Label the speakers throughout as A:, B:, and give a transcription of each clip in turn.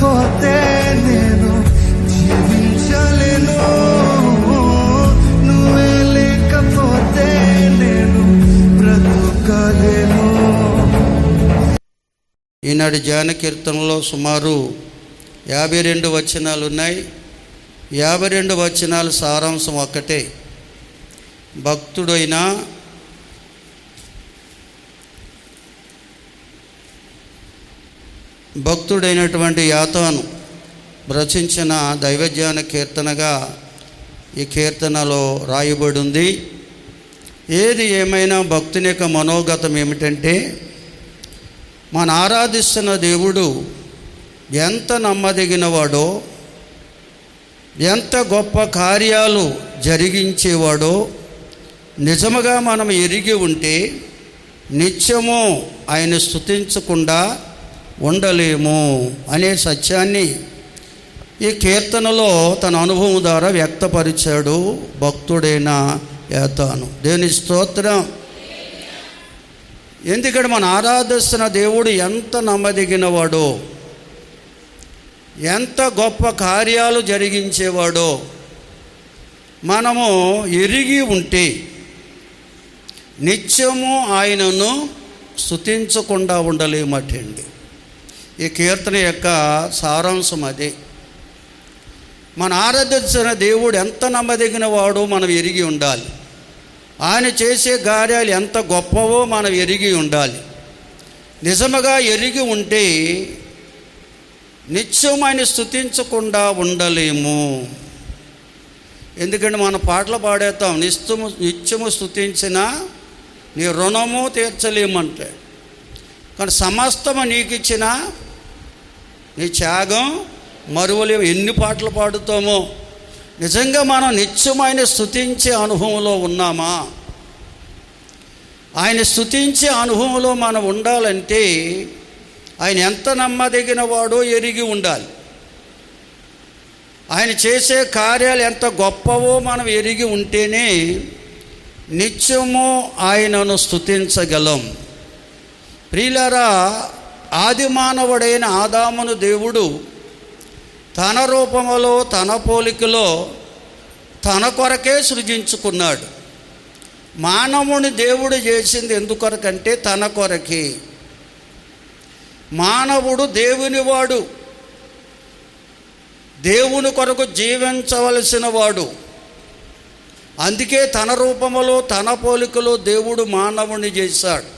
A: లేకపోతే నేను జీవించలేను, నువ్వే లేకపోతే నేను బ్రతుకలేను.
B: ఈనాడు ధ్యాన కీర్తనలో సుమారు 52 వచనాలు ఉన్నాయి. 52 వచనాల సారాంశం ఒక్కటే. భక్తుడైనటువంటి యాతాను రచించిన దైవజ్ఞాన కీర్తనగా ఈ కీర్తనలో రాయబడి ఉంది. ఏది ఏమైనా భక్తుని యొక్క మనోగతం ఏమిటంటే, మన ఆరాధిస్తున్న దేవుడు ఎంత నమ్మదగినవాడో, ఎంత గొప్ప కార్యాలు జరిగించేవాడో నిజముగా మనం ఎరిగి ఉంటే నిత్యము ఆయన స్తుతించకుండా ఉండలేము అనే సత్యాన్ని ఈ కీర్తనలో తన అనుభవం ద్వారా వ్యక్తపరిచాడు భక్తుడైన యాతాను. దేవుని స్తోత్రం. ఎందుకంటే మన ఆరాధిస్తున్న దేవుడు ఎంత నమ్మదగినవాడో, ఎంత గొప్ప కార్యాలు జరిగించేవాడో మనము ఎరిగి ఉంటే నిత్యము ఆయనను స్తుతించకుండా ఉండలేమటండి. ఈ కీర్తన యొక్క సారాంశం అదే. మన ఆరాధించిన దేవుడు ఎంత నమ్మదగిన వాడో మనం ఎరిగి ఉండాలి. ఆయన చేసే కార్యాలు ఎంత గొప్పవో మనం ఎరిగి ఉండాలి. నిజముగా ఎరిగి ఉంటే నిత్యం ఆయన స్తుతించకుండా ఉండలేము. ఎందుకంటే మన పాటలు పాడేస్తాం, నిత్యము స్తుతించినా నీ రుణము తీర్చలేమంటే, కానీ సమస్తము నీకు ఇచ్చిన నీ త్యాగం మరువలేము. ఎన్ని పాటలు పాడుతామో నిజంగా మనం నిత్యం ఆయన స్తుతించే అనుభవంలో ఉన్నామా? ఆయన స్తుతించే అనుభవంలో మనం ఉండాలంటే ఆయన ఎంత నమ్మదగిన వాడో ఎరిగి ఉండాలి. ఆయన చేసే కార్యాలు ఎంత గొప్పవో మనం ఎరిగి ఉంటేనే నిత్యము ఆయనను స్తుతించగలం. ప్రియులారా, ఆది మానవుడైన ఆదామును దేవుడు తన రూపములో తన పోలికలో తన కొరకే సృజించుకున్నాడు. మానవుని దేవుడు చేసింది ఎందుకొరకంటే తన కొరకే. మానవుడు దేవునివాడు, దేవుని కొరకు జీవించవలసిన వాడు. అందుకే తన రూపములో తన పోలికలో దేవుడు మానవుని చేశాడు.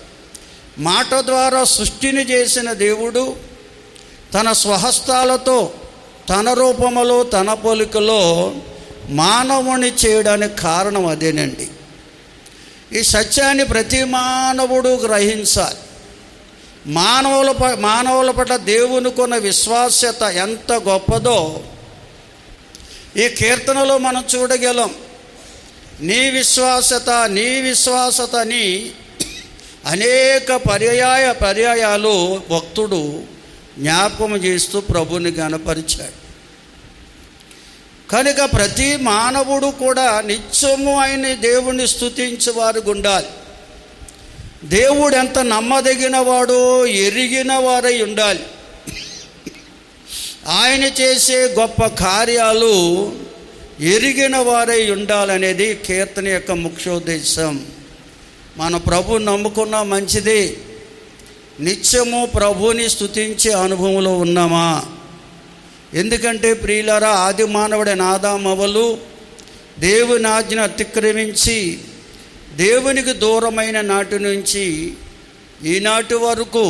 B: మాట ద్వారా సృష్టిని చేసిన దేవుడు తన స్వహస్తాలతో తన రూపములో తన పోలికలో మానవుని చేయడానికి కారణం అదేనండి. ఈ సత్యాన్ని ప్రతి మానవుడు గ్రహించాలి. మానవుల పట్ల దేవునికున్న విశ్వాస్యత ఎంత గొప్పదో ఈ కీర్తనలో మనం చూడగలం. నీ విశ్వాసత అని అనేక పర్యాయాలు భక్తుడు జ్ఞాపకం చేస్తూ ప్రభుని గణపరిచాడు. కనుక ప్రతి మానవుడు కూడా నిత్యము ఆయన దేవుణ్ణి స్తుతించే వారు ఉండాలి. దేవుడు ఎంత నమ్మదగిన వాడో ఎరిగిన వారై ఉండాలి. ఆయన చేసే గొప్ప కార్యాలు ఎరిగిన వారై ఉండాలనేది కీర్తన యొక్క ముఖ్యోద్దేశం. మన ప్రభుని నమ్ముకున్నా మంచిది. నిత్యము ప్రభుని స్తుతించే అనుభవంలో ఉన్నామా? ఎందుకంటే ప్రియులారా, ఆది మానవుడైన ఆదామవ్వలు దేవుని ఆజ్ఞను అతిక్రమించి దేవునికి దూరమైన నాటి నుంచి ఈనాటి వరకు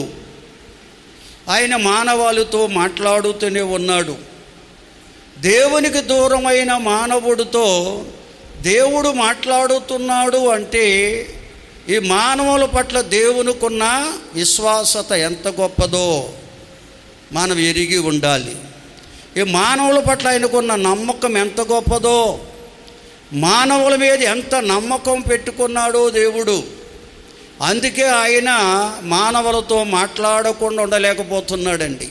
B: ఆయన మానవాళితో మాట్లాడుతూనే ఉన్నాడు. దేవునికి దూరమైన మానవుడితో దేవుడు మాట్లాడుతున్నాడు అంటే ఈ మానవుల పట్ల దేవునికున్న విశ్వాసత ఎంత గొప్పదో మనం ఎరిగి ఉండాలి. ఈ మానవుల పట్ల ఆయనకున్న నమ్మకం ఎంత గొప్పదో, మానవుల మీద ఎంత నమ్మకం పెట్టుకున్నాడో దేవుడు. అందుకే ఆయన మానవులతో మాట్లాడకుండా ఉండలేకపోతున్నాడండి.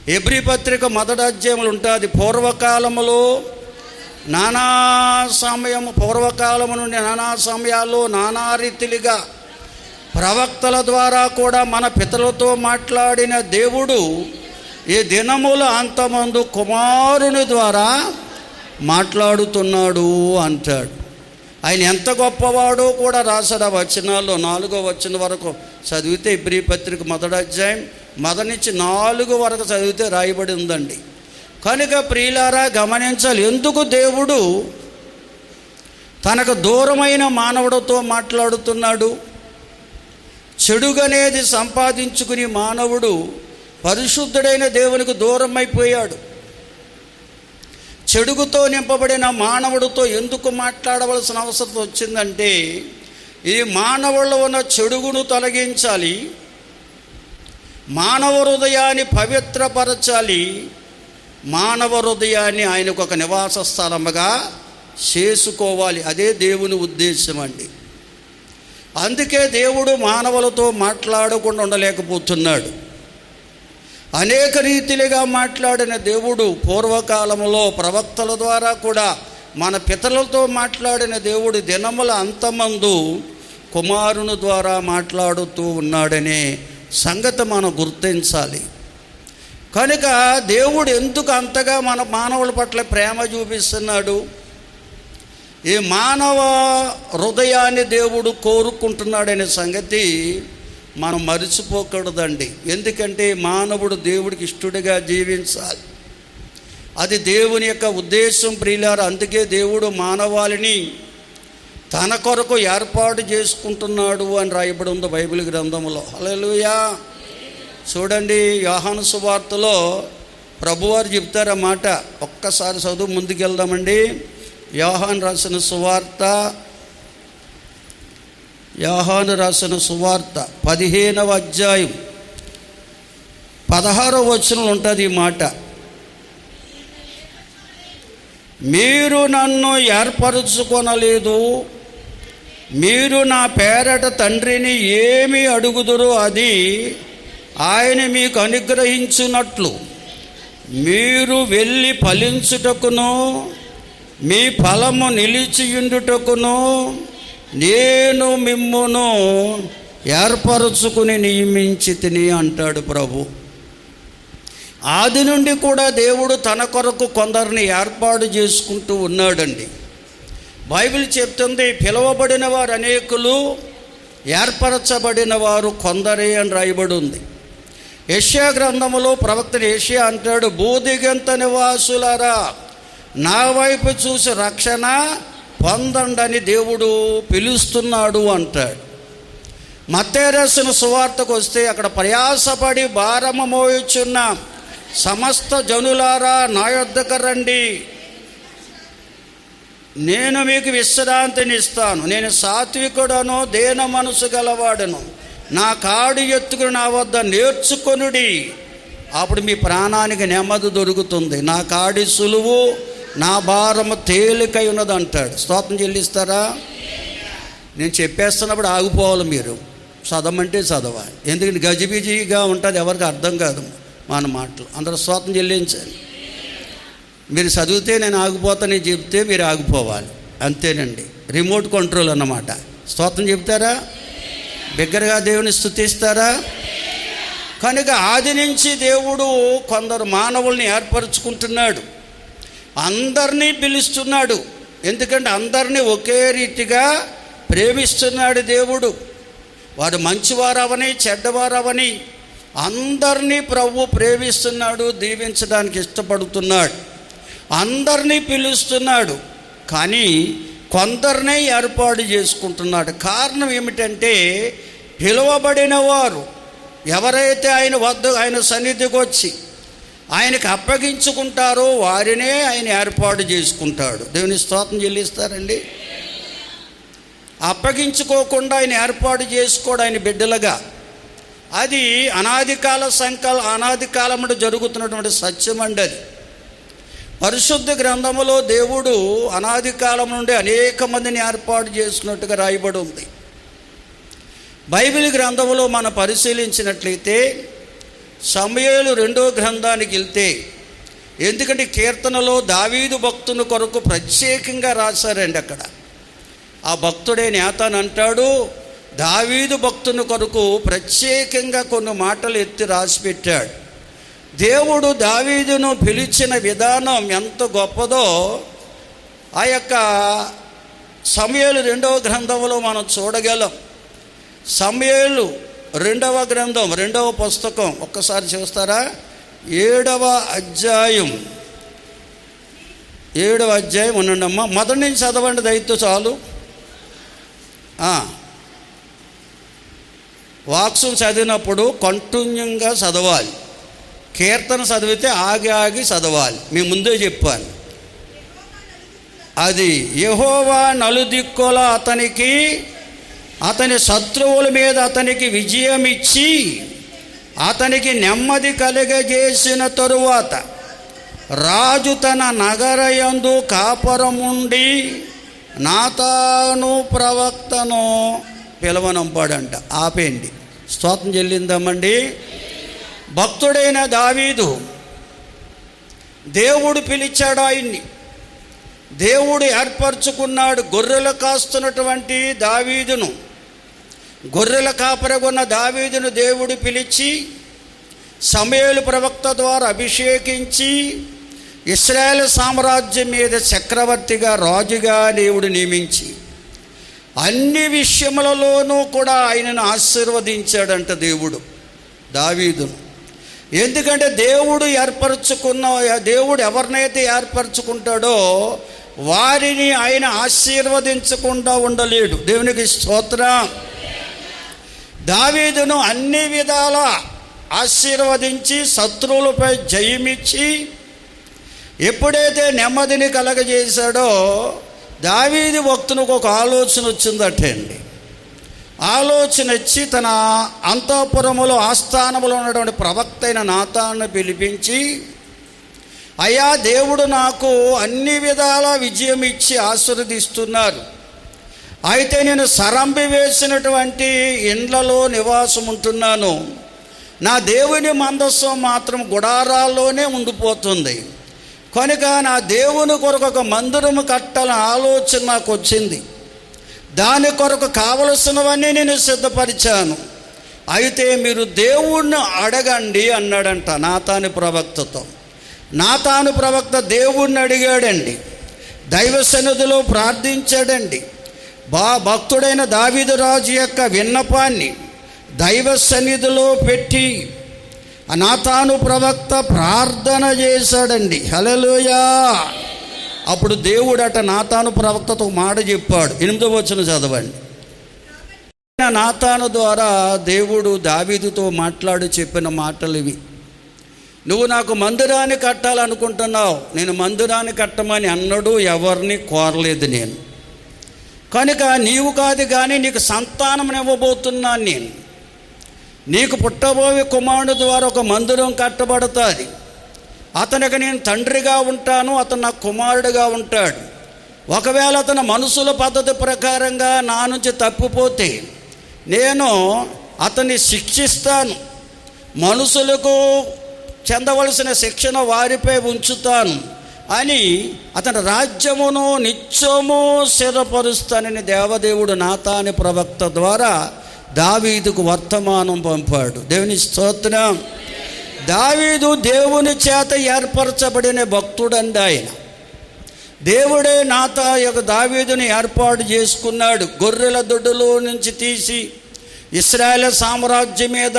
B: హెబ్రీ పత్రిక 1వ అధ్యాయంలో ఉంటుంది, పూర్వకాలము నుండి నానా సమయాల్లో నానా రీతిలుగా ప్రవక్తల ద్వారా కూడా మన పితరులతో మాట్లాడిన దేవుడు ఈ దినముల అంతమందు కుమారుని ద్వారా మాట్లాడుతున్నాడు అంటాడు. ఆయన ఎంత గొప్పవాడో కూడా రాశాడు ఆ వచనాల్లో. 4వ వచనం వరకు చదివితే ఇబ్రీ పత్రిక 1వ అధ్యాయం 1 నుంచి 4 వరకు చదివితే రాయబడి ఉందండి. కనుక ప్రియులారా గమనించాలి, ఎందుకు దేవుడు తనకు దూరమైన మానవుడితో మాట్లాడుతున్నాడు. చెడుగనేది సంపాదించుకుని మానవుడు పరిశుద్ధుడైన దేవునికి దూరం అయిపోయాడు. చెడుగుతో నింపబడిన మానవుడితో ఎందుకు మాట్లాడవలసిన అవసరం వచ్చిందంటే, ఈ మానవుల్లో ఉన్న చెడుగును తొలగించాలి, మానవ హృదయాన్ని పవిత్రపరచాలి, మానవ హృదయాన్ని ఆయనకు ఒక నివాస స్థలముగా చేసుకోవాలి. అదే దేవుని ఉద్దేశం అండి. అందుకే దేవుడు మానవులతో మాట్లాడకుండా ఉండలేకపోతున్నాడు. అనేక రీతిలుగా మాట్లాడిన దేవుడు పూర్వకాలంలో ప్రవక్తల ద్వారా కూడా మన పితరులతో మాట్లాడిన దేవుడు దినముల అంతమందు కుమారుని ద్వారా మాట్లాడుతూ ఉన్నాడనే సంగతి మనం గుర్తించాలి. కనుక దేవుడు ఎందుకు అంతగా మన మానవుల పట్ల ప్రేమ చూపిస్తున్నాడు? ఈ మానవ హృదయాన్ని దేవుడు కోరుకుంటున్నాడనే సంగతి మనం మరిచిపోకూడదండి. ఎందుకంటే మానవుడు దేవుడికి ఇష్టడిగా జీవించాలి. అది దేవుని యొక్క ఉద్దేశం ప్రియులారా. అందుకే దేవుడు మానవాళిని తన కొరకు ఏర్పాటు చేసుకుంటున్నాడు అని రాయబడి ఉంది బైబిల్ గ్రంథంలో. హల్లెలూయా. చూడండి, యోహాను సువార్తలో ప్రభువారు చెప్తారన్నమాట. ఒక్కసారి చదువు ముందుకెళ్దామండి. యోహాను రాసిన సువార్త 15వ అధ్యాయం 16వ వచనంలో ఉంటుంది ఈ మాట. మీరు నన్ను ఏర్పరచుకొనలేదు, మీరు నా పేరట తండ్రిని ఏమి అడుగుదురో అది ఆయన మీకు అనుగ్రహించున్నట్లు మీరు వెళ్ళి ఫలించుటకును మీ ఫలము నిలిచియుండుటకును నేను మిమ్మును ఏర్పరచుకుని నియమించితిని అంటాడు ప్రభు. ఆది నుండి కూడా దేవుడు తన కొరకు కొందరిని ఏర్పాటు చేసుకుంటూ ఉన్నాడండి. బైబిల్ చెప్తుంది, పిలువబడిన వారు అనేకులు, ఏర్పరచబడిన వారు కొందరే అని రాయబడి ఉంది. యెషయా గ్రంథములో ప్రవక్త యెషయా అంటాడు, భూదిగంత నివాసులారా నా వైపు చూసి రక్షణ పొందండని దేవుడు పిలుస్తున్నాడు అంటాడు. మత్తయి రాసిన సువార్తకు వస్తే అక్కడ ప్రయాసపడి భారము మోయుచున్న సమస్త జనులారా నా యొద్దకు రండి, నేను మీకు విశ్రాంతినిస్తాను. నేను సాత్వికుడను, దేన మనసు గలవాడను, నా కాడు ఎత్తుకుని నా వద్ద నేర్చుకొనుడి, అప్పుడు మీ ప్రాణానికి నెమ్మది దొరుకుతుంది. నా కాడి సులువు, నా భారము తేలికై ఉన్నది అంటాడు. స్తోత్రం చెల్లిస్తారా? నేను చెప్పేస్తున్నప్పుడు ఆగిపోవాలి, మీరు చదవమంటే చదవాలి. ఎందుకంటే గజిబిజిగా ఉంటుంది, ఎవరికి అర్థం కాదు మన మాటలు. అందరూ స్తోత్రం చెల్లించాలి. మీరు చదివితే నేను ఆగిపోతానని చెప్తే మీరు ఆగిపోవాలి, అంతేనండి. రిమోట్ కంట్రోల్ అన్నమాట. స్తోత్రం చెప్తారా? బిగ్గరగా దేవుని స్తుతిస్తారా? కనుక ఆది నుంచి దేవుడు కొందరు మానవుల్ని ఏర్పరచుకుంటున్నాడు, అందరినీ పిలుస్తున్నాడు. ఎందుకంటే అందరినీ ఒకే రీతిగా ప్రేమిస్తున్నాడు దేవుడు. వారు మంచివారవని చెడ్డవారవని అందరినీ ప్రభు ప్రేమిస్తున్నాడు, దీవించడానికి ఇష్టపడుతున్నాడు, అందరినీ పిలుస్తున్నాడు. కానీ కొందరినే ఏర్పాటు చేసుకుంటున్నాడు. కారణం ఏమిటంటే, పిలువబడిన వారు ఎవరైతే ఆయన సన్నిధికి వచ్చి ఆయనకు అప్పగించుకుంటారో వారినే ఆయన ఏర్పాటు చేసుకుంటాడు. దేవుని స్తోత్రం చెల్లిస్తారండి. అప్పగించుకోకుండా ఆయన ఏర్పాటు చేసుకోడు ఆయన బిడ్డలుగా. అది అనాది కాలముడు జరుగుతున్నటువంటి సత్యం అండి. అది పరిశుద్ధ గ్రంథములో దేవుడు అనాది కాలం నుండి అనేక మందిని ఏర్పాటు చేసినట్టుగా రాయబడి ఉంది. బైబిల్ గ్రంథములో మనం పరిశీలించినట్లయితే సమూయేలు 2వ గ్రంథానికి వెళ్తే, ఎందుకంటే కీర్తనలో దావీదు భక్తుని కొరకు ప్రత్యేకంగా రాశారండి. అక్కడ ఆ భక్తుడే నేతాను అంటాడు, దావీదు భక్తుని కొరకు ప్రత్యేకంగా కొన్ని మాటలు ఎత్తి రాసి పెట్టాడు. దేవుడు దావీదును పిలిచిన విధానం ఎంత గొప్పదో ఆ యొక్క సమూయేలు 2వ గ్రంథంలో మనం చూడగలం. సమూయేలు 2వ గ్రంథం 2వ పుస్తకం ఒక్కసారి చూస్తారా? 7వ అధ్యాయం ఉండండమ్మా. మొదటి నుంచి చదవండి దయతో చాలు. వాక్సు చదివినప్పుడు కంటిన్యూగా చదవాలి. కీర్తన చదివితే ఆగి చదవాలి. మీ ముందే చెప్పాను. అది యెహోవా నలుదిక్కుల అతని శత్రువుల మీద అతనికి విజయం ఇచ్చి అతనికి నెమ్మది కలుగజేసిన తరువాత రాజు తన నగరయందు కాపురముండి నాతాను ప్రవక్తను పిలవనంపాడంట. ఆపేయండి. స్తోత్రం చెల్లిందామండి. భక్తుడైన దావీదు, దేవుడు పిలిచాడు ఆయన్ని, దేవుడు ఏర్పరచుకున్నాడు. గొర్రెలు కాస్తున్నటువంటి దావీదును, గొర్రెల కాపరగున్న దావీదును దేవుడు పిలిచి సమూయేలు ప్రవక్త ద్వారా అభిషేకించి ఇశ్రాయేలు సామ్రాజ్యం మీద చక్రవర్తిగా, రాజుగా దేవుడు నియమించి అన్ని విషయములలోనూ కూడా ఆయనను ఆశీర్వదించాడంట దేవుడు దావీదును. ఎందుకంటే దేవుడు ఎవరినైతే ఏర్పరచుకుంటాడో వారిని ఆయన ఆశీర్వదించకుండా ఉండలేడు. దేవునికి స్తోత్రం. దావీదును అన్ని విధాల ఆశీర్వదించి శత్రువులపై జయమిచ్చి ఎప్పుడైతే నెమ్మదిని కలగజేశాడో దావీదు భక్తునికి ఒక ఆలోచన వచ్చిందటండి. ఆలోచన వచ్చి తన అంతఃపురములో ఆస్థానములో ఉన్నటువంటి ప్రవక్త అయిన నాతాను పిలిపించి, అయ్యా, దేవుడు నాకు అన్ని విధాల విజయం ఇచ్చి ఆశీర్వదిస్తున్నారు. అయితే నేను సరంబి వేసినటువంటి ఇండ్లలో నివాసం ఉంటున్నాను. నా దేవుని మందస్సు మాత్రం గుడారాల్లోనే ఉండిపోతుంది. కనుక నా దేవుని కొరకు ఒక మందిరము కట్టాలని ఆలోచన నాకు వచ్చింది. దాని కొరకు కావలసినవన్నీ నేను సిద్ధపరిచాను. అయితే మీరు దేవుణ్ణి అడగండి అన్నాడంట నాతాను ప్రవక్తతో. నాతాను ప్రవక్త దేవుణ్ణి అడిగాడండి, దైవ సన్నిధిలో ప్రార్థించాడండి. భక్తుడైన దావీదు రాజు యొక్క విన్నపాన్ని దైవ సన్నిధిలో పెట్టి నాతాను ప్రవక్త ప్రార్థన చేశాడండి. హల్లెలూయా. అప్పుడు దేవుడట నాతాను ప్రవక్తతో మాట చెప్పాడు. 8వ వచనం చదవండి. నాతాను ద్వారా దేవుడు దావీదుతో మాట్లాడి చెప్పిన మాటలు ఇవి. నువ్వు నాకు మందిరాన్ని కట్టాలనుకుంటున్నావు. నేను మందిరాన్ని కట్టమని అన్నడు ఎవరిని కోరలేదు నేను. కనుక నీవు కాదు కానీ నీకు సంతానం ఇవ్వబోతున్నాను నేను. నీకు పుట్టబోయే కుమారుడు ద్వారా ఒక మందిరం కట్టబడుతుంది. అతనికి నేను తండ్రిగా ఉంటాను, అతను నాకు కుమారుడుగా ఉంటాడు. ఒకవేళ అతను మనుషుల పద్ధతి ప్రకారంగా నా నుంచి తప్పిపోతే నేను అతన్ని శిక్షిస్తాను. మనుషులకు చెందవలసిన శిక్షణ వారిపై ఉంచుతాను అని అతని రాజ్యమును నిత్యము స్థిరపరుస్తానని దేవదేవుడు నాతాను ప్రవక్త ద్వారా దావీదుకు వర్తమానం పంపాడు. దేవుని స్తోత్రం. దావీదు దేవుని చేత ఏర్పరచబడిన భక్తుడండి. ఆయన దేవుడే దావీదుని ఏర్పాటు చేసుకున్నాడు. గొర్రెల దొడ్డులో నుంచి తీసి ఇశ్రాయేలు సామ్రాజ్యం మీద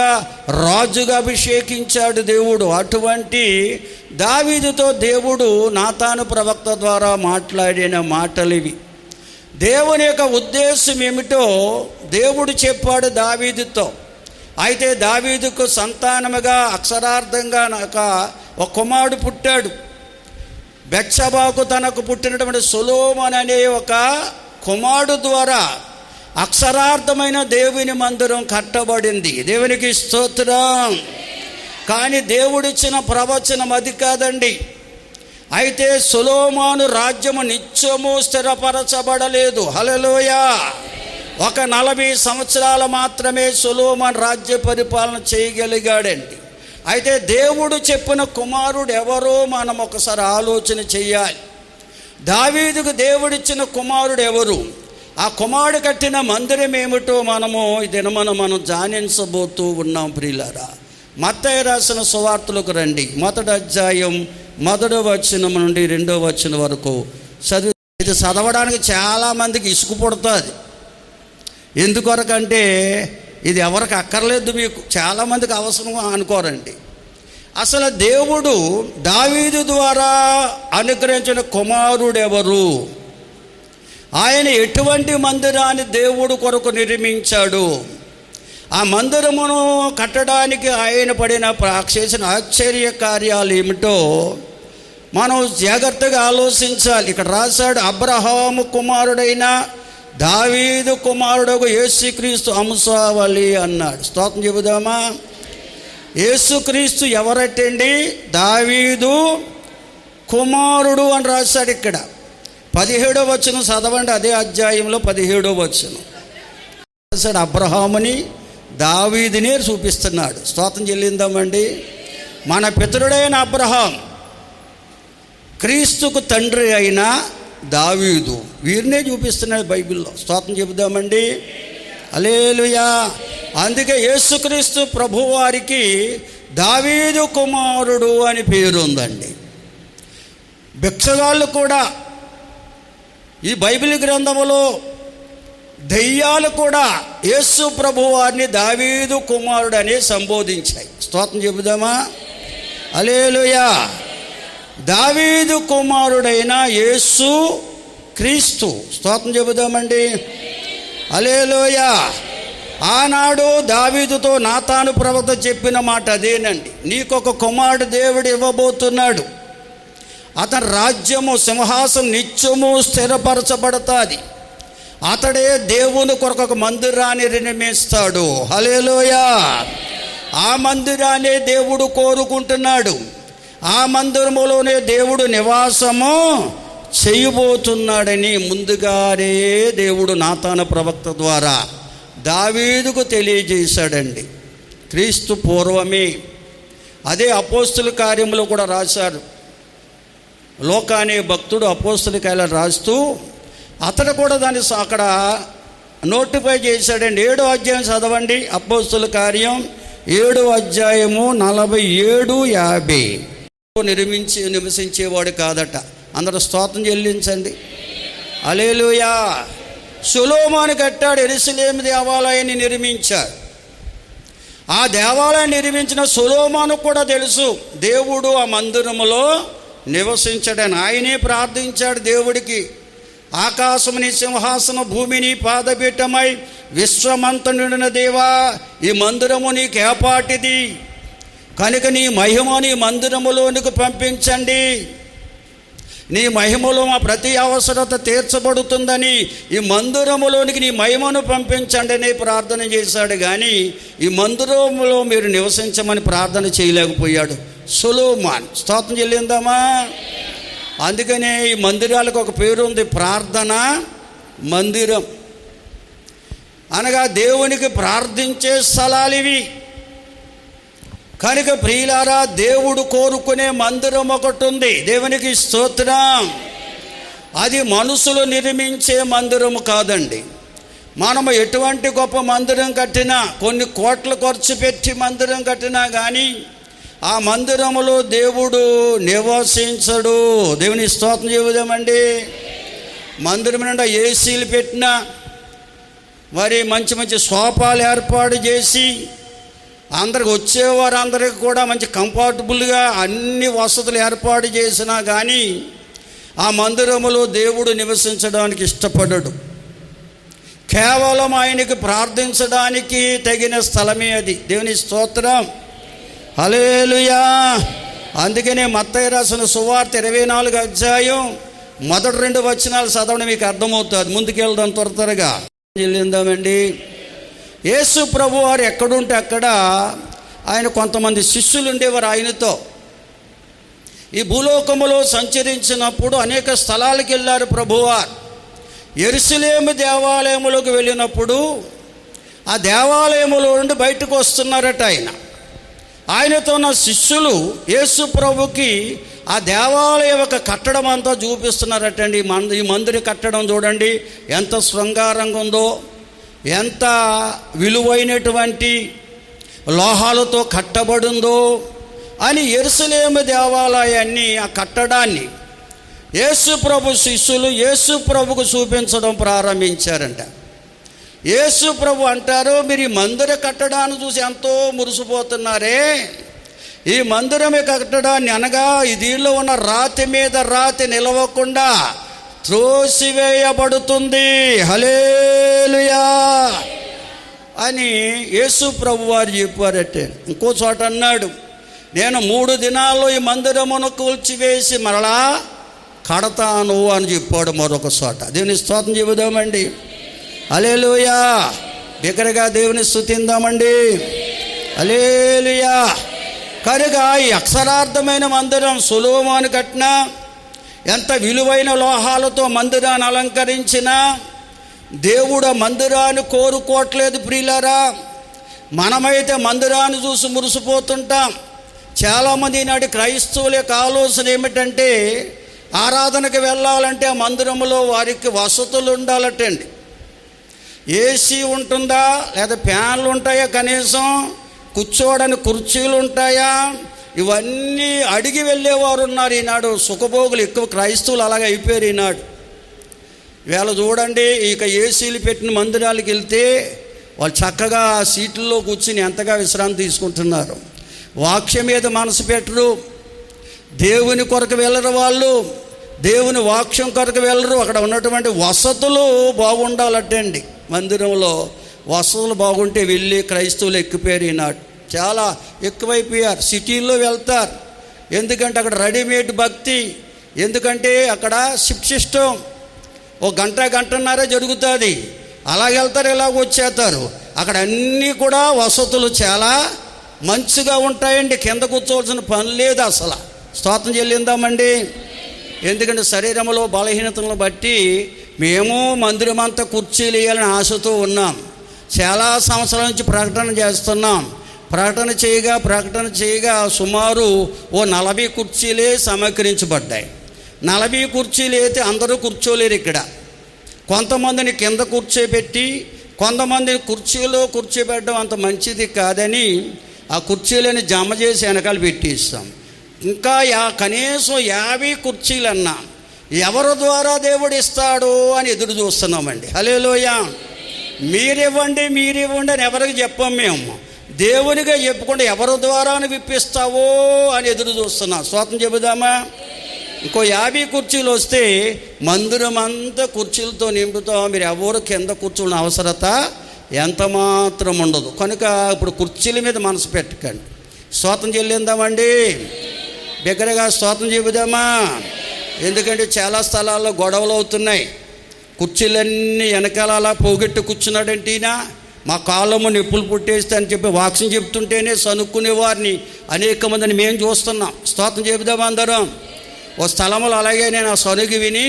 B: రాజుగా అభిషేకించాడు దేవుడు. అటువంటి దావీదుతో దేవుడు నాతాను ప్రవక్త ద్వారా మాట్లాడిన మాటలు ఇవి. దేవుని యొక్క ఉద్దేశం ఏమిటో దేవుడు చెప్పాడు దావీదుతో. అయితే దావీదుకు సంతానముగా అక్షరార్థంగా ఒక కుమారుడు పుట్టాడు. బెత్షెబాకు తనకు పుట్టినటువంటి సొలొమోను అనే ఒక కుమారుడు ద్వారా అక్షరార్థమైన దేవుని మందిరం కట్టబడింది. దేవునికి స్తోత్రం. కానీ దేవుడిచ్చిన ప్రవచనం అది కాదండి. అయితే సొలొమోను రాజ్యము నిత్యము స్థిరపరచబడలేదు. హల్లెలూయా. ఒక 40 సంవత్సరాలు మాత్రమే సొలొమోను రాజ్య పరిపాలన చేయగలిగాడండి. అయితే దేవుడు చెప్పిన కుమారుడు ఎవరో మనం ఒకసారి ఆలోచన చెయ్యాలి. దావీదుకు దేవుడిచ్చిన కుమారుడు ఎవరు? ఆ కుమారుడు కట్టిన మందిరం ఏమిటో మనము ఈ దినమన మనం ధ్యానించబోతూ ఉన్నాం ప్రియులారా. మత్తయి రాసిన సువార్తలకు రండి. 1వ అధ్యాయం 1వ వచనం నుండి 2వ వచనం వరకు ఇది చదవడానికి చాలామందికి ఇసుకు పుడుతుంది. ఎందుకొరకంటే ఇది ఎవరికి అక్కర్లేదు, మీకు చాలామందికి అవసరం అనుకోరండి. అసలు దేవుడు దావీదు ద్వారా అనుగ్రహించిన కుమారుడు ఎవరు? ఆయన ఎటువంటి మందిరాన్ని దేవుడు కొరకు నిర్మించాడు? ఆ మందిరమును కట్టడానికి ఆయన చేసిన ఆశ్చర్య కార్యాలు ఏమిటో మనం జాగ్రత్తగా ఆలోచించాలి. ఇక్కడ రాశాడు, అబ్రహాము కుమారుడైన దావీదు కుమారుడు యేసుక్రీస్తు అంశావళి అన్నాడు. స్తోత్రం చెబుదామా? యేసుక్రీస్తు ఎవరటండి? దావీదు కుమారుడు అని రాశాడు. ఇక్కడ 17వ వచనం చదవండి, అదే అధ్యాయంలో 17వ వచనం రాశాడు. అబ్రహాముని దావీదునే చూపిస్తున్నాడు. స్తోత్రం చెల్లిందామండి. మన పితరుడైన అబ్రహాం, క్రీస్తుకు తండ్రి అయిన దావీదు, వీరినే చూపిస్తున్నాడు బైబిల్లో. స్తోత్రం చెబుదామండి. హల్లెలూయా. అందుకే యేసుక్రీస్తు ప్రభువారికి దావీదు కుమారుడు అని పేరు ఉందండి. భిక్షగాళ్ళు కూడా, ఈ బైబిల్ గ్రంథములో దెయ్యాలు కూడా యేసు ప్రభువారిని దావీదు కుమారుడు అని సంబోధించాయి. స్తోత్రం చెబుదామా? హల్లెలూయా. దావీదు కుమారుడైన యేసు క్రీస్తు, స్తోత్రం చెబుదామండి. హల్లెలూయా. ఆనాడు దావీదుతో నాతాను ప్రవక్త చెప్పిన మాట అదేనండి, నీకొక కుమారుడు దేవుడు ఇవ్వబోతున్నాడు, అతని రాజ్యము సింహాసనం నిత్యము స్థిరపరచబడతాది, అతడే దేవుని కొరకు ఒక మందిరాన్ని నిర్మిస్తాడు. హల్లెలూయా. ఆ మందిరాన్ని దేవుడు కోరుకుంటున్నాడు. ఆ మందిరములోనే దేవుడు నివాసము చేయబోతున్నాడని ముందుగానే దేవుడు నాతాను ప్రవక్త ద్వారా దావీదుకు తెలియజేశాడండి. క్రీస్తు పూర్వమే. అదే అపోస్తుల కార్యములో కూడా రాశారు. లోకా అనే భక్తుడు అపోస్తుల కార్యాలు రాస్తూ అతడు కూడా దాన్ని అక్కడ నోటిఫై చేశాడండి. 7వ అధ్యాయం చదవండి, అపోస్తుల కార్యం 7వ అధ్యాయము 47-50. నివసించేవాడు కాదట. అందరూ స్తోత్రం చెల్లించండి. హల్లెలూయా. సొలొమోను కట్టాడు, యెరూషలేము దేవాలయాన్ని నిర్మించాడు. ఆ దేవాలయాన్ని నిర్మించిన సొలొమోను కూడా తెలుసు దేవుడు ఆ మందిరములో నివసించడని. ఆయనే ప్రార్థించాడు దేవుడికి, ఆకాశముని సింహాసనం, భూమిని పాదపీఠమై విశ్వమంత నిండిన దేవా, ఈ మందిరము నీకు ఏపాటిది కనుక నీ మహిమని మందిరములోనికి పంపించండి, నీ మహిమలో మా ప్రతి అవసరత తీర్చబడుతుందని ఈ మందిరములోనికి నీ మహిమను పంపించండి అని ప్రార్థన చేశాడు. కానీ ఈ మందిరములో మీరు నివసించమని ప్రార్థన చేయలేకపోయాడు సొలొమోను. స్తోత్రం చెల్లిందామా? అందుకనే ఈ మందిరాలకు ఒక పేరు ఉంది, ప్రార్థన మందిరం అనగా దేవునికి ప్రార్థించే స్థలాలు ఇవి. కనుక ప్రియులారా, దేవుడు కోరుకునే మందిరం ఒకటి ఉంది. దేవునికి స్తోత్రం. అది మనుషులు నిర్మించే మందిరము కాదండి. మనము ఎటువంటి గొప్ప మందిరం కట్టినా, కొన్ని కోట్ల ఖర్చు పెట్టి మందిరం కట్టినా కానీ ఆ మందిరములో దేవుడు నివసించడు. దేవుని స్తోత్రం చెబుదామండి. మందిరం నిండా ఏసీలు పెట్టినా, మరి మంచి మంచి సోఫాలు ఏర్పాటు చేసి అందరికి వచ్చేవారు అందరికి కూడా మంచి కంఫర్టబుల్గా అన్ని వసతులు ఏర్పాటు చేసినా కానీ ఆ మందిరములో దేవుడు నివసించడానికి ఇష్టపడడు. కేవలం ఆయనకి ప్రార్థించడానికి తగిన స్థలమే అది. దేవుని స్తోత్రం. హల్లెలూయా. అందుకనే మత్తయి రాసిన సువార్త 24వ అధ్యాయం మొదటి 2 వచనాలు చదవడం మీకు అర్థమవుతుంది. ముందుకెళ్దాం త్వరగా చెల్లిందామండి. యేసు ప్రభు వారు ఎక్కడుంటే అక్కడ ఆయన కొంతమంది శిష్యులు ఉండేవారు. ఆయనతో ఈ భూలోకములో సంచరించినప్పుడు అనేక స్థలాలకు వెళ్ళారు ప్రభువారు. యెరూషలేము దేవాలయములోకి వెళ్ళినప్పుడు ఆ దేవాలయములో నుండి బయటకు వస్తున్నారట ఆయనతో ఉన్న శిష్యులు యేసు ప్రభుకి ఆ దేవాలయం యొక్క కట్టడం అంతా చూపిస్తున్నారటండి. ఈ మందిర కట్టడం చూడండి ఎంత శృంగారంగా ఉందో, ఎంత విలువైనటువంటి లోహాలతో కట్టబడిందో అని యెరూషలేము దేవాలయాన్ని, ఆ కట్టడాన్ని యేసు ప్రభు శిష్యులు యేసు ప్రభుకు చూపించడం ప్రారంభించారంట. యేసు ప్రభు అంటారు, మీరు ఈ మందిర కట్టడాన్ని చూసి ఎంతో మురిసిపోతున్నారే, ఈ మందిరమే కట్టడాన్ని అనగా ఈ దీనిలో ఉన్న రాతి మీద రాతి నిలవకుండా త్రోసివేయబడుతుంది. హల్లెలూయా అని యేసు ప్రభు వారు చెప్పారటే. ఇంకో చోట అన్నాడు, నేను 3 దినాల్లో ఈ మందిరమును కూల్చివేసి మరలా కడతాను అని చెప్పాడు మరొక చోట. దేవుని స్తోత్రం చెబుదామండి. హల్లెలూయా. బిగ్గరగా దేవుని స్తుతిందామండి. హల్లెలూయా. కనుక ఈ అక్షరార్థమైన మందిరం సొలొమోను కట్టిన, ఎంత విలువైన లోహాలతో మందిరాన్ని అలంకరించిన దేవుడు మందిరాన్ని కోరుకోవట్లేదు ప్రియులారా. మనమైతే మందిరాన్ని చూసి మురిసిపోతుంటాం. చాలామంది నాటి క్రైస్తవుల యొక్క ఆలోచన ఏమిటంటే, ఆరాధనకు వెళ్ళాలంటే ఆ మందిరంలో వారికి వసతులు ఉండాలటండి. ఏసీ ఉంటుందా, లేదా ఫ్యాన్లు ఉంటాయా, కనీసం కూర్చోవడానికి కుర్చీలు ఉంటాయా, ఇవన్నీ అడిగి వెళ్ళేవారు ఉన్నారు ఈనాడు. సుఖభోగులు ఎక్కువ క్రైస్తవులు అలాగే అయిపోయారు ఈనాడు. వీళ్ళు చూడండి, ఇక ఏసీలు పెట్టిన మందిరాలకు వెళ్తే వాళ్ళు చక్కగా సీట్లలో కూర్చుని ఎంతగా విశ్రాంతి తీసుకుంటున్నారు. వాక్యం మీద మనసు పెట్టరు, దేవుని కొరకు వెళ్ళరు, వాళ్ళు దేవుని వాక్యం కొరకు వెళ్ళరు. అక్కడ ఉన్నటువంటి వసతులు బాగుండాలటండి. మందిరంలో వసతులు బాగుంటే వెళ్ళి క్రైస్తవులు ఎక్కిపోయారు ఈనాడు. చాలా ఎక్కువైపోయారు. సిటీల్లో వెళ్తారు, ఎందుకంటే అక్కడ రెడీమేడ్ భక్తి, ఎందుకంటే అక్కడ షిఫ్ట్ సిస్టమ్, ఓ గంటన్నర జరుగుతుంది. అలాగెళ్తారు, ఇలాగ వచ్చేస్తారు. అక్కడ అన్నీ కూడా వసతులు చాలా మంచిగా ఉంటాయండి. కింద కూర్చోవలసిన పని లేదు అసలు. స్తోత్రం చెల్లిందామండి. ఎందుకంటే శరీరంలో బలహీనతలను బట్టి మేము మందిరం అంతా కుర్చీలు వేయాలని ఆశతో ఉన్నాం. చాలా సంవత్సరాల నుంచి ప్రకటన చేస్తున్నాం. ప్రకటన చేయగా సుమారు ఓ 40 కుర్చీలే సమీకరించబడ్డాయి. 40 కుర్చీలు అయితే అందరూ కూర్చోలేరు ఇక్కడ. కొంతమందిని కింద కూర్చోబెట్టి, కొంతమందిని కుర్చీలో కూర్చోబెట్టడం అంత మంచిది కాదని ఆ కుర్చీలని జమ చేసి వెనకాల పెట్టిస్తాం. ఇంకా కనీసం 50 కుర్చీలన్నా ఎవరి ద్వారా దేవుడు ఇస్తాడు అని ఎదురు చూస్తున్నామండి. హల్లెలూయా. మీరివ్వండి అని ఎవరికి చెప్పాం మేము. దేవునిగా చెప్పుకుంటే ఎవరి ద్వారా విప్పిస్తావో అని ఎదురు చూస్తున్నాం. స్తోత్రం చెబుదామా. ఇంకో 50 కుర్చీలు వస్తే మందిరం అంతా కుర్చీలతో నింపుతాం. మీరు ఎవరు కింద కూర్చున్న అవసరత ఎంత మాత్రం ఉండదు. కనుక ఇప్పుడు కుర్చీల మీద మనసు పెట్టకండి. స్తోత్రం చెల్లిందామండి. బిగ్గరగా స్తోత్రం చెబుదామా. ఎందుకంటే చాలా స్థలాల్లో గొడవలు అవుతున్నాయి. కుర్చీలన్నీ వెనకాల అలా పోగొట్టు కూర్చున్నాడంటే ఈయన, మా కాళ్ళము నొప్పులు పుట్టేస్తే అని చెప్పి వాక్యం చెప్తుంటేనే సనుక్కునే వారిని అనేక మందిని మేము చూస్తున్నాం. స్తోత్రం చెబుదామా అందరం. ఓ స్థలంలో అలాగే నేను ఆ సనుగు విని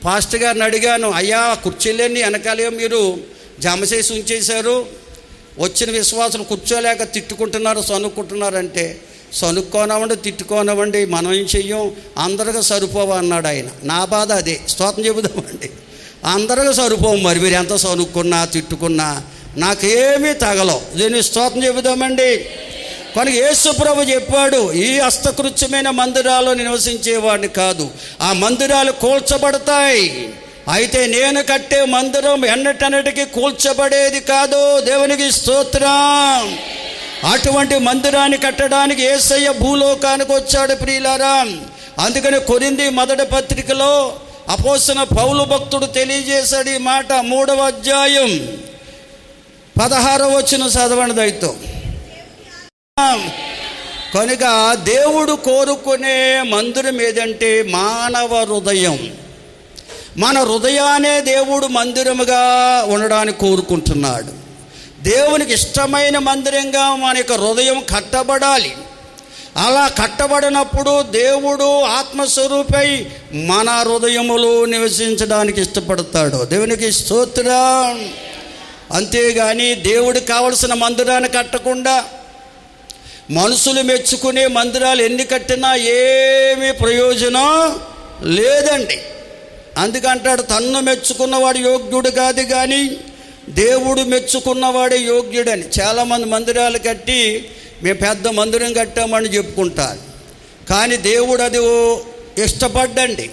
B: పాస్టర్ గారిని అడిగాను, అయ్యా కుర్చీలన్నీ వెనకాలే మీరు జమ చేసి ఉంచేశారు, వచ్చిన విశ్వాసులు కూర్చోలేక తిట్టుకుంటున్నారు, సనుక్కుంటున్నారంటే, సనుక్కోనవ్వండి తిట్టుకోనవ్వండి మనం ఏం చెయ్యం, అందరికీ సరిపోవా అన్నాడు ఆయన. నా బాధ అదే. స్తోత్రం చెబుదామండి. అందరికీ సరిపోవు. మరి మీరు ఎంత సనుక్కున్నా తిట్టుకున్నా నాకేమీ తగలవు. దీన్ని స్తోత్రం చెబుదామండి. కనుక యేసు ప్రభు చెప్పాడు, ఈ హస్తకృత్యమైన మందిరాల్లో నివసించేవాడిని కాదు, ఆ మందిరాలు కూల్చబడతాయి. అయితే నేను కట్టే మందిరం ఎన్నటన్నిటికీ కూల్చబడేది కాదు. దేవునికి స్తోత్రం. అటువంటి మందిరాన్ని కట్టడానికి యేసయ్య భూలోకానికి వచ్చాడు ప్రియులారా. అందుకని కొరింథీ మొదటి పత్రికలో అపోస్తలుడైన పౌలు భక్తుడు తెలియజేశాడు ఈ మాట. 3వ అధ్యాయం 16వ వచనం చదవండి దయతో. కనుక దేవుడు కోరుకునే మందిరం ఏదంటే మానవ హృదయం. మన హృదయాన్నే దేవుడు మందిరముగా ఉండడానికి కోరుకుంటున్నాడు. దేవునికి ఇష్టమైన మందిరంగా మన యొక్క హృదయం కట్టబడాలి. అలా కట్టబడినప్పుడు దేవుడు ఆత్మస్వరూపై మన హృదయములో నివసించడానికి ఇష్టపడతాడు. దేవునికి స్తోత్రం. అంతేగాని దేవుడికి కావలసిన మందిరాన్ని కట్టకుండా మనుషులు మెచ్చుకునే మందిరాలు ఎన్ని కట్టినా ఏమీ ప్రయోజనం లేదండి. అందుకంటాడు, తన్ను మెచ్చుకున్నవాడు యోగ్యుడు కాదు, కానీ దేవుడు మెచ్చుకున్నవాడే యోగ్యుడని. చాలామంది మందిరాలు కట్టి మేము పెద్ద మందిరం కట్టామని చెప్పుకుంటారు, కానీ దేవుడు అది ఇష్టపడ్డండి.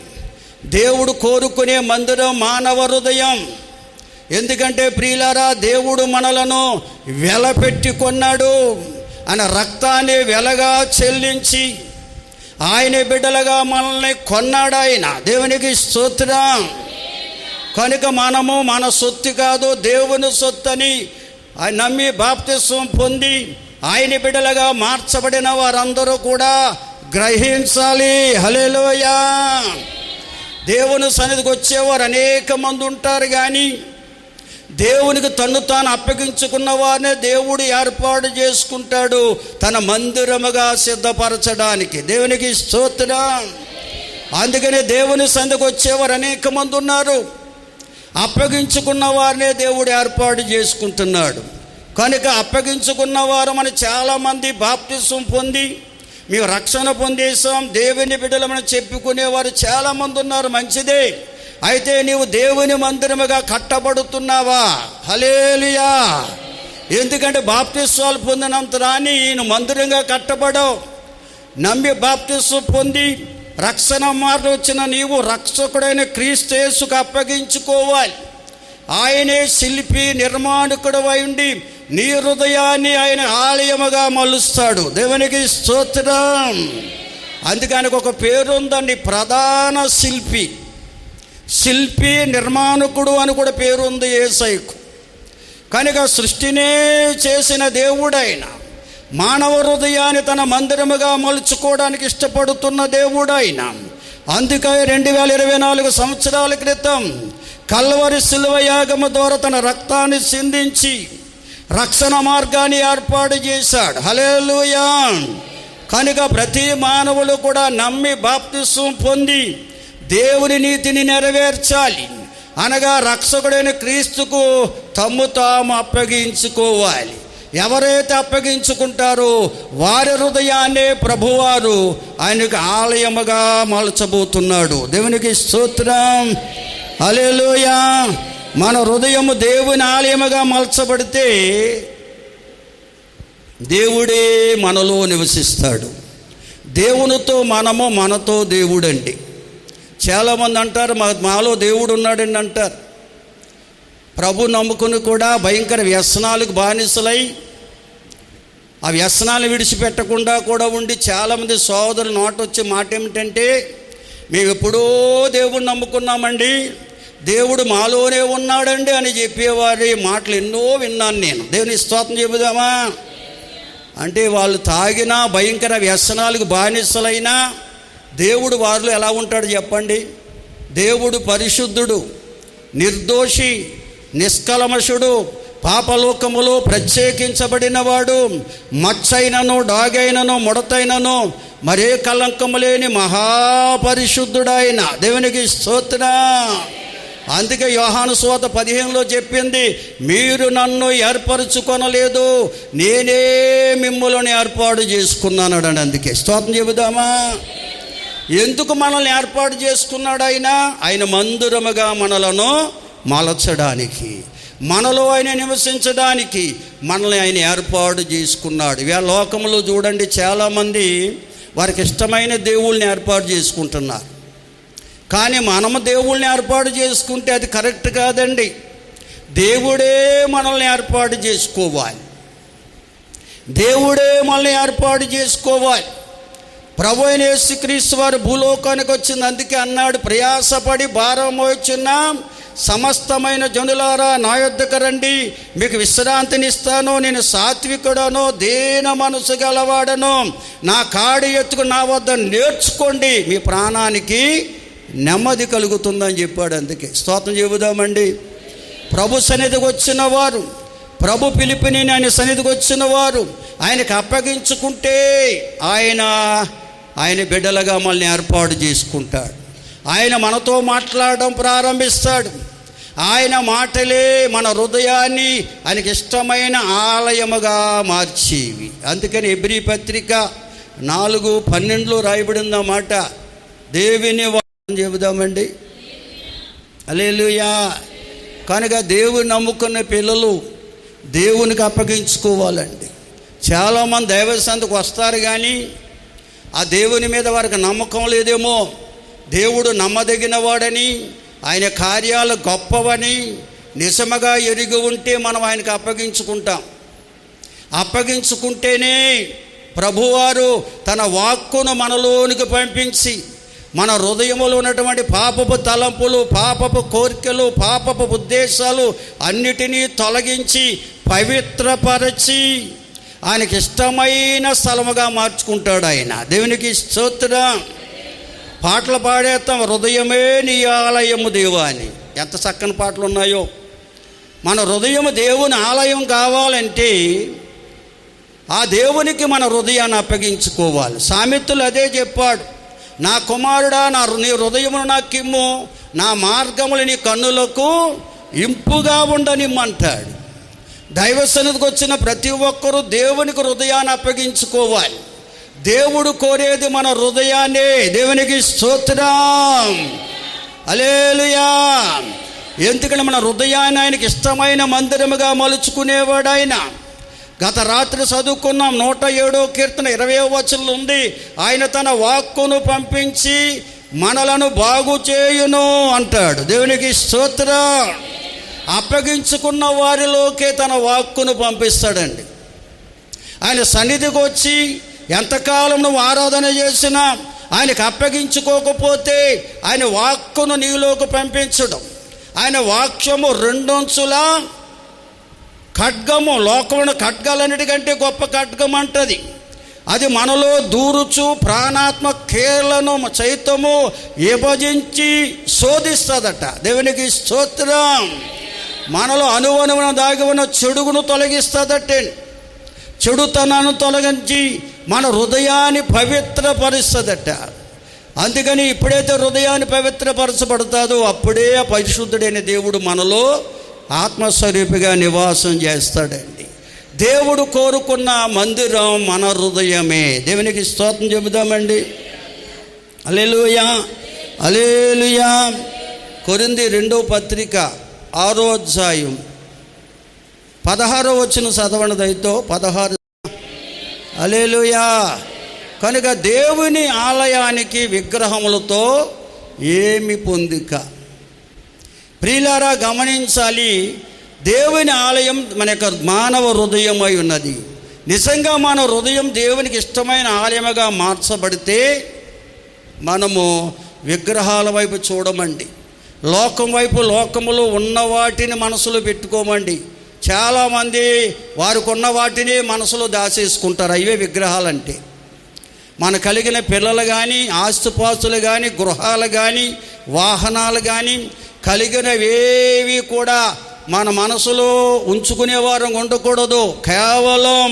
B: దేవుడు కోరుకునే మందిరం మానవ హృదయం. ఎందుకంటే ప్రియులారా, దేవుడు మనలను వెలపెట్టి కొన్నాడు. ఆయన రక్తాన్ని వెలగా చెల్లించి ఆయన బిడ్డలుగా మనల్ని కొన్నాడు ఆయన. దేవునికి స్తోత్రం. కనుక మనము మన సొత్తు కాదు, దేవుని సొత్తు అని నమ్మి బాప్తిస్వం పొంది ఆయన బిడ్డలుగా మార్చబడిన వారందరూ కూడా గ్రహించాలి. హల్లెలూయా. దేవుని సన్నిధికి వచ్చేవారు అనేక మంది ఉంటారు, కానీ దేవునికి తన్ను తాను అప్పగించుకున్న వారినే దేవుడు ఏర్పాటు చేసుకుంటాడు తన మందిరముగా సిద్ధపరచడానికి. దేవునికి స్తోత్రం. అందుకనే దేవుని సన్నిధికి వచ్చేవారు అనేక మంది ఉన్నారు. అప్పగించుకున్న వారినే దేవుడు ఏర్పాటు చేసుకుంటున్నాడు. కనుక అప్పగించుకున్న వారు మన చాలామంది బాప్తిస్వం పొంది మేము రక్షణ పొందేసాం, దేవుని బిడ్డలమని చెప్పుకునేవారు చాలామంది ఉన్నారు. మంచిదే. అయితే నీవు దేవుని మందిరముగా కట్టబడుతున్నావా? హల్లెలూయా. ఎందుకంటే బాప్తిస్వాలు పొందినంత రాని ఈయన మందిరంగా కట్టబడవు. నమ్మి బాప్తిస్వం పొంది రక్షణ మార్గం వచ్చిన నీవు రక్షకుడైన క్రీస్తు యేసుకు అప్పగించుకోవాలి. ఆయనే శిల్పి నిర్మాణకుడు అయి ఉండి నీ హృదయాన్ని ఆయన ఆలయముగా మలుస్తాడు. దేవునికి స్తోత్రం. అందుకని ఒక పేరు ఉందండి, ప్రధాన శిల్పి. శిల్పి నిర్మాణకుడు అని కూడా పేరు ఉంది యేసయ్యకు. కనుక సృష్టినే చేసిన దేవుడైన మానవ హృదయాన్ని తన మందిరముగా మలుచుకోవడానికి ఇష్టపడుతున్న దేవుడైన అందుకే 2024 సంవత్సరాల క్రితం కల్వరి శిలువ యాగము ద్వారా తన రక్తాన్ని సిందించి రక్షణ మార్గాన్ని ఏర్పాటు చేశాడు. హల్లెలూయా. కనుక ప్రతి మానవులు కూడా నమ్మి బాప్తిస్వం పొంది దేవుని నీతిని నెరవేర్చాలి. అనగా రక్షకుడైన క్రీస్తుకు తమ్ము తాము అప్పగించుకోవాలి. ఎవరైతే అప్పగించుకుంటారో వారి హృదయాన్నే ప్రభువారు ఆయనకు ఆలయముగా మలచబోతున్నాడు. దేవునికి స్తోత్రం. హల్లెలూయా. మన హృదయము దేవుని ఆలయముగా మలచబడితే దేవుడే మనలో నివసిస్తాడు. దేవునితో మనము, మనతో దేవుడండి. చాలామంది అంటారు మాలో దేవుడు ఉన్నాడండి అంటారు. ప్రభు నమ్ముకుని కూడా భయంకర వ్యసనాలకు బానిసలై ఆ వ్యసనాలు విడిచిపెట్టకుండా కూడా ఉండి చాలామంది సోదరులు నోటొచ్చే మాట ఏమిటంటే, మేము ఎప్పుడో దేవుడిని నమ్ముకున్నామండి, దేవుడు మాలోనే ఉన్నాడండి అని చెప్పేవారి మాటలు ఎన్నో విన్నాను నేను. దేవుని స్తోత్రం చెబుదామా అంటే, వాళ్ళు తాగిన భయంకర వ్యసనాలకు బానిసలైనా దేవుడు వారిలో ఎలా ఉంటాడు చెప్పండి? దేవుడు పరిశుద్ధుడు, నిర్దోషి, నిష్కల్మషుడు, పాపలోకములో ప్రత్యేకించబడినవాడు, మచ్చైనను డాగైనను ముడతైనను మరే కలంకము లేని మహాపరిశుద్ధుడాయన. దేవునికి స్తోత్రం. అందుకే యోహాను సువార్త 15లో చెప్పింది, మీరు నన్ను ఏర్పరచుకొనలేదు, నేనే మిమ్ములను ఏర్పాటు చేసుకున్నాను అని. అందుకే స్తోత్రం చెబుదామా. ఎందుకు మనల్ని ఏర్పాటు చేసుకున్నాడు ఆయన? ఆయన మందిరముగా మనలను మలచడానికి, మనలో ఆయన నివసించడానికి మనల్ని ఆయన ఏర్పాటు చేసుకున్నాడు. ఇవాళ లోకంలో చూడండి, చాలామంది వారికి ఇష్టమైన దేవుళ్ళని ఏర్పాటు చేసుకుంటున్నారు. కానీ మనము దేవుళ్ళని ఏర్పాటు చేసుకుంటే అది కరెక్ట్ కాదండి. దేవుడే మనల్ని ఏర్పాటు చేసుకోవాలి. దేవుడే మనల్ని ఏర్పాటు చేసుకోవాలి. ప్రభు అయిన యేసుక్రీస్తు వారు భూలోకానికి వచ్చింది. అందుకే అన్నాడు, ప్రయాసపడి భారం మోయుచున్న సమస్తమైన జనులారా నా యొద్దకు రండి, మీకు విశ్రాంతినిస్తాను. నేను సాత్వికుడను, దీన మనసు గలవాడను, నా కాడి ఎత్తుకు నా వద్ద నేర్చుకోండి, మీ ప్రాణానికి నెమ్మది కలుగుతుందని చెప్పాడు. అందుకే స్తోత్రం చెబుదామండి. ప్రభు సన్నిధికి వచ్చిన వారు, ప్రభు పిలుపుని ఆయన సన్నిధికి వచ్చిన వారు ఆయనకు అప్పగించుకుంటే ఆయన బిడ్డలుగా మనల్ని ఏర్పాటు చేసుకుంటాడు. ఆయన మనతో మాట్లాడడం ప్రారంభిస్తాడు. ఆయన మాటలే మన హృదయాన్ని ఆయనకి ఇష్టమైన ఆలయముగా మార్చేవి. అందుకని హెబ్రీ పత్రిక 4:12 రాయబడింది మాట. దేవుని వాక్యం చెబుదామండి. హల్లెలూయా. కనుక దేవుని నమ్ముకునే పిల్లలు దేవునికి అప్పగించుకోవాలండి. చాలామంది దైవ సంతకు వస్తారు కానీ ఆ దేవుని మీద వారికి నమ్మకం లేదేమో. దేవుడు నమ్మదగిన వాడని, ఆయన కార్యాలు గొప్పవని నిజముగా ఎరిగి ఉంటే మనం ఆయనకు అప్పగించుకుంటాం. అప్పగించుకుంటేనే ప్రభువారు తన వాక్కును మనలోనికి పంపించి మన హృదయంలో ఉన్నటువంటి పాపపు తలంపులు, పాపపు కోరికలు, పాపపు ఉద్దేశాలు అన్నిటినీ తొలగించి పవిత్రపరచి ఆయనకి ఇష్టమైన స్థలముగా మార్చుకుంటాడు ఆయన. దేవునికి స్తోత్రం. పాటలు పాడేస్తాం, హృదయమే నీ ఆలయము దేవా అని. ఎంత చక్కని పాటలు ఉన్నాయో. మన హృదయం దేవుని ఆలయం కావాలంటే ఆ దేవునికి మన హృదయాన్ని అప్పగించుకోవాలి. సామెతలు అదే చెప్పాడు, నా కుమారుడా నీ హృదయమును నాకిమ్ము, నా మార్గములు నీ కన్నులకు ఇంపుగా ఉండనిమ్మంటాడు. దైవ సన్నిధికి వచ్చిన ప్రతి ఒక్కరూ దేవునికి హృదయాన్ని అప్పగించుకోవాలి. దేవుడు కోరేది మన హృదయాన్నే. దేవునికి స్తోత్రం, హల్లెలూయా. ఎందుకంటే మన హృదయాన్ని ఆయనకి ఇష్టమైన మందిరముగా మలుచుకునేవాడు ఆయన. గత రాత్రి చదువుకున్నాం 107వ కీర్తన 20వ వచనంలో ఉంది, ఆయన తన వాక్కును పంపించి మనలను బాగు చేయును అంటాడు. దేవునికి స్తోత్రం. అప్పగించుకున్న వారిలోకే తన వాక్కును పంపిస్తాడండి. ఆయన సన్నిధికి వచ్చి ఎంతకాలం నువ్వు ఆరాధన చేసినా ఆయనకు అప్పగించుకోకపోతే ఆయన వాక్కును నీలోకి పంపించడం. ఆయన వాక్యము 2 అంచుల ఖడ్గము, లోకమున ఖడ్గాలన్నిటికంటే గొప్ప ఖడ్గం అంటది. అది మనలో దూరుచు ప్రాణాత్మ కేలను చైతము విభజించి శోధిస్తుందట. దేవునికి స్తోత్రం. మనలో అనువనువున దాగి ఉన్న చెడుగును తొలగిస్తుందటే. చెడుతనాన్ని తొలగించి మన హృదయాన్ని పవిత్రపరుస్తుందట. అందుకని ఇప్పుడైతే హృదయాన్ని పవిత్రపరచబడతాదో అప్పుడే పరిశుద్ధుడైన దేవుడు మనలో ఆత్మస్వరూపిగా నివాసం చేస్తాడండి. దేవుడు కోరుకున్న మందిరం మన హృదయమే. దేవునికి స్తోత్రం చెబుదామండి. హల్లెలూయా, హల్లెలూయా. కొరింథీ 2వ పత్రిక 6వ అధ్యాయం 16వ వచనం చదవండి దయతో. 16. హల్లెలూయా. కనుక దేవుని ఆలయానికి విగ్రహములతో ఏమి పొందిక. ప్రియులారా గమనించాలి, దేవుని ఆలయం మన యొక్క మానవ హృదయమై ఉన్నది. నిజంగా మన హృదయం దేవునికి ఇష్టమైన ఆలయముగా మార్చబడితే మనము విగ్రహాల వైపు చూడమండి. లోకం వైపు, లోకములో ఉన్న వాటిని మనసులో పెట్టుకోమండి. చాలామంది వారికి ఉన్న వాటిని మనసులో దాచేసుకుంటారు. అవే విగ్రహాలంటే. మన కలిగిన పిల్లలు కానీ, ఆస్తిపాస్తులు కానీ, గృహాలు కానీ, వాహనాలు కానీ, కలిగినవేవి కూడా మన మనసులో ఉంచుకునేవారు ఉండకూడదు. కేవలం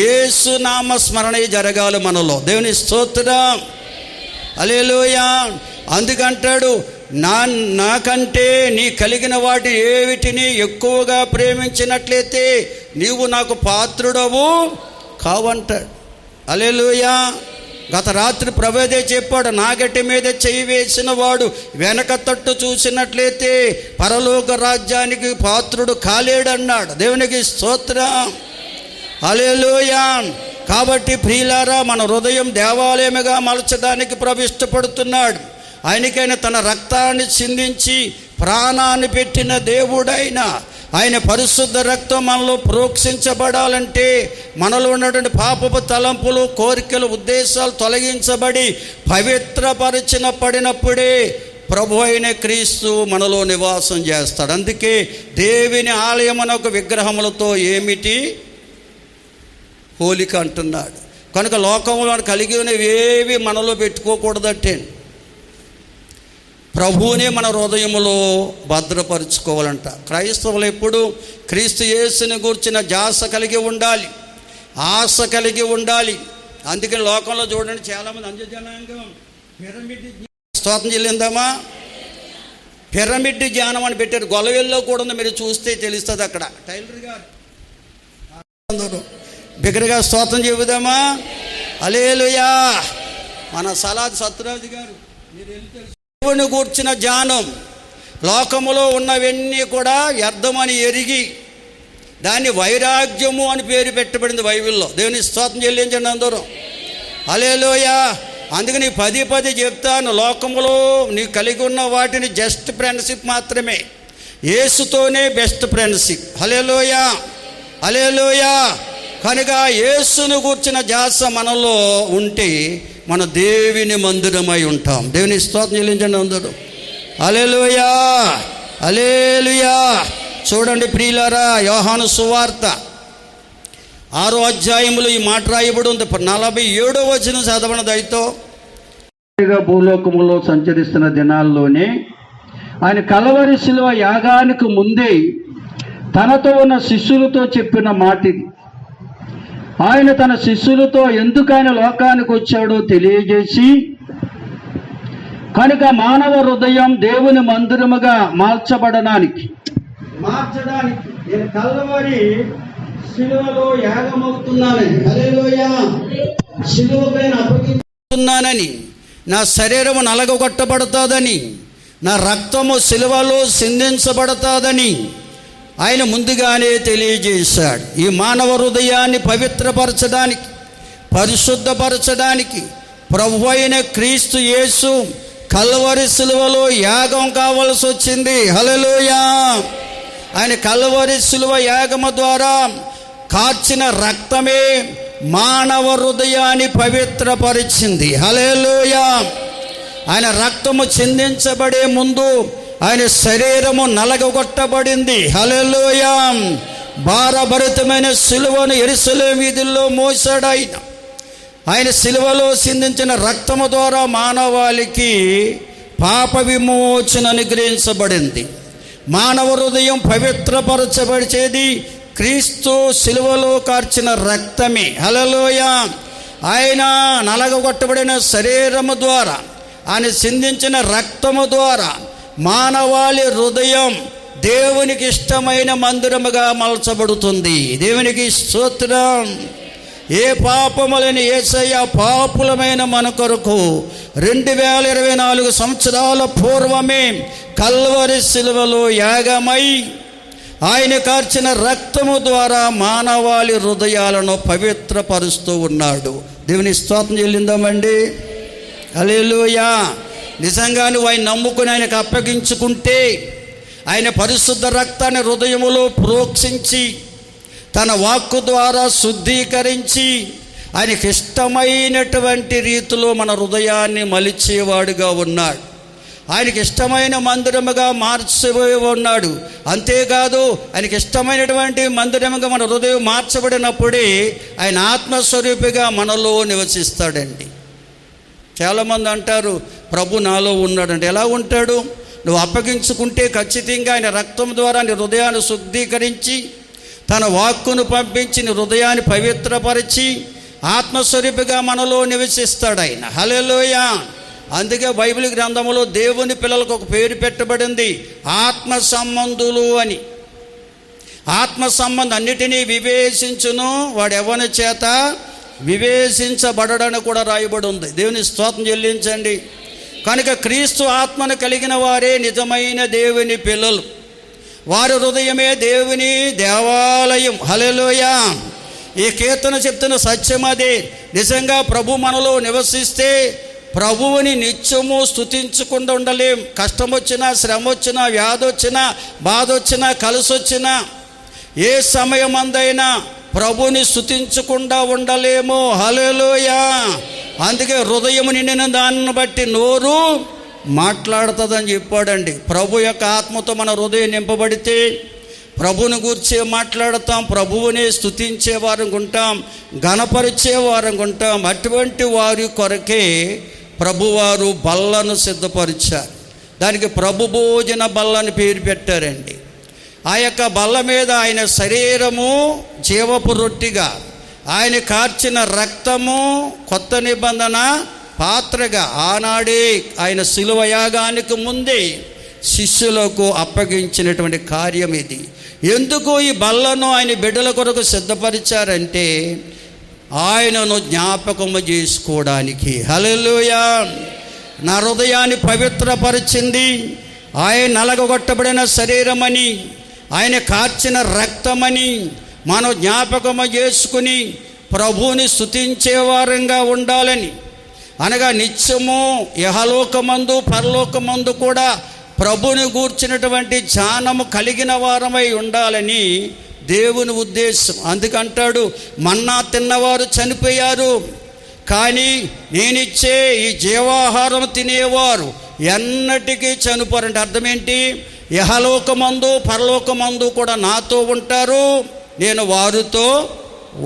B: యేసు నామ స్మరణ జరగాలి మనలో. దేవుని స్తోత్రం, హల్లెలూయా. అందుకంటాడు, నాకంటే నీ కలిగిన వాటి ఏవిటిని ఎక్కువగా ప్రేమించినట్లయితే నీవు నాకు పాత్రుడవు కావంటాడు. హల్లెలూయా. గత రాత్రి ప్రభువే చెప్పాడు, నాగటి మీద చెయ్యి వేసిన వాడు వెనక తట్టు చూసినట్లయితే పరలోక రాజ్యానికి పాత్రుడు కాలేడన్నాడు. దేవునికి స్తోత్రం, హల్లెలూయా. కాబట్టి ప్రియులారా, మన హృదయం దేవాలయముగా మలచడానికి ప్రభు ఇష్టపడుతున్నాడు. ఆయనకైన తన రక్తాన్ని చిందించి ప్రాణాన్ని పెట్టిన దేవుడైన ఆయన పరిశుద్ధ రక్తం మనలో ప్రోక్షించబడాలంటే మనలో ఉన్నటువంటి పాపపు తలంపులు, కోరికలు, ఉద్దేశాలు తొలగించబడి పవిత్రపరిచిన పడినప్పుడే ప్రభు అయిన క్రీస్తు మనలో నివాసం చేస్తాడు. అందుకే దేవుని ఆలయమునకు విగ్రహములతో ఏమిటి పోలిక అంటున్నాడు. కనుక లోకంలో కలిగినవి ఏవి మనలో పెట్టుకోకూడదంటే ప్రభువునే మన హృదయములో భద్రపరుచుకోవాలంట. క్రైస్తవులు ఎప్పుడు క్రీస్తు యేసుని గూర్చిన ధ్యాస కలిగి ఉండాలి, ఆశ కలిగి ఉండాలి. అందుకని లోకంలో చూడండి, చాలామంది అంజజనాంగం పిరమిడ్ స్తోత్రం చెల్లిందామా, పిరమిడ్ ధ్యానం అని పెట్టారు. గొలవెల్లో కూడా ఉంది, మీరు చూస్తే తెలుస్తుంది. అక్కడ టైలర్ గారు బిగ్గరగా స్తోత్రం చెబుదామా, హల్లెలూయా. మన సలాద్ సత్యరాజు గారు, మీరు తెలుసు దేవుని గూర్చిన ధ్యానం, లోకములో ఉన్నవన్నీ కూడా వ్యర్థమని ఎరిగి దాన్ని వైరాగ్యము అని పేరు పెట్టబడింది బైబిల్లో. దేవుని స్తోత్రం చెల్లించండి అందరూ. హల్లెలూయా. అందుకని పదే చెప్తాను, లోకములో నీవు కలిగి ఉన్న వాటిని జస్ట్ ఫ్రెండ్షిప్ మాత్రమే, యేసుతోనే బెస్ట్ ఫ్రెండ్షిప్. హల్లెలూయా, హల్లెలూయా. కనుక యేసును గూర్చిన ధ్యాస మనలో ఉంటే మన దేవుని మందిరమై ఉంటాం. దేవుని స్తోత్రం చెల్లించండి అందరూ. హల్లెలూయా, హల్లెలూయా. చూడండి ప్రియులారా, యోహాను సువార్త 6వ అధ్యాయములో ఈ మాట రాయబడి ఉంది. 47వ వచనం చదవన దయతో.
C: భూలోకములో సంచరిస్తున్న దినాల్లోనే ఆయన కల్వరి శిలువ యాగానికి ముందే తనతో ఉన్న శిష్యులతో చెప్పిన మాట ఇది. ఆయన తన శిష్యులతో ఎందుకు ఆయన లోకానికి వచ్చాడో తెలియజేసి, కనుక మానవ హృదయం దేవుని మందిరముగా మార్చడానికి నేను కల్వరి శిలువలో యాగమవుతున్నానని, హల్లెలూయా, శిలువపైన
B: అప్పగిస్తున్నానని, నా శరీరము నలగొట్టబడతాదని, నా రక్తము శిలువలో సిందించబడతాదని ఆయన ముందుగానే తెలియజేశాడు. ఈ మానవ హృదయాన్ని పవిత్రపరచడానికి, పరిశుద్ధపరచడానికి ప్రభువు అయిన క్రీస్తు యేసు కల్వరి శిలువలో యాగం కావాల్సి వచ్చింది. హల్లెలూయా. ఆయన కల్వరి శిలువ యాగము ద్వారా కార్చిన రక్తమే మానవ హృదయాన్ని పవిత్రపరిచింది. హల్లెలూయా. ఆయన రక్తము చిందించబడే ముందు ఆయన శరీరము నలగొట్టబడింది. హల్లెలూయా. భారభరితమైన శిలువను యెరూషలేము వీధుల్లో మోసాడు ఆయన శిలువలో సిందించిన రక్తము ద్వారా మానవాళికి పాప విమోచన అనుగ్రహించబడింది. మానవ హృదయం పవిత్రపరచబడిచేది క్రీస్తు శిలువలో కార్చిన రక్తమే. హల్లెలూయా. ఆయన నలగొట్టబడిన శరీరము ద్వారా, ఆయన సిందించిన రక్తము ద్వారా మానవాళి హృదయం దేవునికి ఇష్టమైన మందిరముగా మలచబడుతుంది. దేవునికి స్తోత్రం. ఏ పాపములని యేసయ్య పాపులమైన మన కొరకు 2024 సంవత్సరాల పూర్వమే కల్వరి శిలువలో యాగమై ఆయన కార్చిన రక్తము ద్వారా మానవాళి హృదయాలను పవిత్రపరుస్తూ ఉన్నాడు. దేవుని స్తోత్రం చెల్లిందామండి. హల్లెలూయా. నిజంగా నువ్వు ఆయన నమ్ముకుని ఆయనకు అప్పగించుకుంటే ఆయన పరిశుద్ధ రక్తాన్ని హృదయములో ప్రోక్షించి తన వాక్కు ద్వారా శుద్ధీకరించి ఆయనకి ఇష్టమైనటువంటి రీతిలో మన హృదయాన్ని మలిచేవాడుగా ఉన్నాడు. ఆయనకి ఇష్టమైన మందిరముగా మార్చబోయి ఉన్నాడు. అంతేకాదు, ఆయనకి ఇష్టమైనటువంటి మందిరముగా మన హృదయం మార్చబడినప్పుడే ఆయన ఆత్మస్వరూపిగా మనలో నివసిస్తాడండి. చాలామంది అంటారు ప్రభు నాలో ఉన్నాడంటే. ఎలా ఉంటాడు? నువ్వు అప్పగించుకుంటే ఖచ్చితంగా ఆయన రక్తం ద్వారా నీ హృదయాన్ని శుద్ధీకరించి తన వాక్కును పంపించి నీ హృదయాన్ని పవిత్రపరిచి ఆత్మస్వరూపిగా మనలో నివసిస్తాడు ఆయన. హల్లెలూయా. అందుకే బైబిల్ గ్రంథంలో దేవుని పిల్లలకు ఒక పేరు పెట్టబడింది, ఆత్మ సంబంధులు అని. ఆత్మ సంబంధం అన్నిటినీ వివేచించును, వాడు ఎవరి చేత వివేచించబడని కూడా రాయబడి ఉంది. దేవుని స్తోత్రం చెల్లించండి. కనుక క్రీస్తు ఆత్మను కలిగిన వారే నిజమైన దేవుని పిల్లలు. వారి హృదయమే దేవుని దేవాలయం. హల్లెలూయా. ఈ కీర్తన చెప్తున్న సత్యం అదే. నిజంగా ప్రభు మనలో నివసిస్తే ప్రభువుని నిత్యము స్తుతించకుండా ఉండలేం. కష్టం వచ్చినా, శ్రమ వచ్చినా, వ్యాధి వచ్చినా, బాధ వచ్చినా, కలిసి వచ్చినా, ఏ సమయమందైనా ప్రభుని స్తుతించకుండా ఉండలేము. హల్లెలూయా. అందుకే హృదయం నిండిన దాన్ని బట్టి నోరు మాట్లాడుతుందని చెప్పాడండి. ప్రభు యొక్క ఆత్మతో మన హృదయం నింపబడితే ప్రభుని గూర్చే మాట్లాడతాం, ప్రభువునే స్తుతించే వారంగా ఉంటాం, ఘనపరిచే వారంగా ఉంటాం. అటువంటి వారి కొరకే ప్రభువారు బల్లను సిద్ధపరిచారు. దానికి ప్రభు భోజన బల్లని పేరు పెట్టారండి. ఆ యొక్క బల్ల మీద ఆయన శరీరము జీవపు రొట్టిగా, ఆయన కార్చిన రక్తము కొత్త నిబంధన పాత్రగా ఆనాడే ఆయన శిలువ యాగానికి ముందే శిష్యులకు అప్పగించినటువంటి కార్యం ఇది. ఎందుకు ఈ బల్లను ఆయన బిడ్డల కొరకు సిద్ధపరిచారంటే ఆయనను జ్ఞాపకము చేసుకోవడానికి. హల్లెలూయా. నా హృదయాన్ని పవిత్రపరిచింది ఆయన నలగొట్టబడిన శరీరమని, ఆయన కార్చిన రక్తమని మనం జ్ఞాపకము చేసుకుని ప్రభువుని స్తుతించేవారంగా ఉండాలని, అనగా నిత్యము యహలోకమందు పరలోకమందు కూడా ప్రభుని గూర్చినటువంటి ధ్యానము కలిగిన వారమై ఉండాలని దేవుని ఉద్దేశం. అందుకంటాడు, మన్నా తిన్నవారు చనిపోయారు, కానీ నేనిచ్చే ఈ జీవాహారం తినేవారు ఎన్నటికీ చనిపోరంటే అర్థం ఏంటి? యహలోకమందు పరలోకమందు కూడా నాతో ఉంటారు, నేను వారితో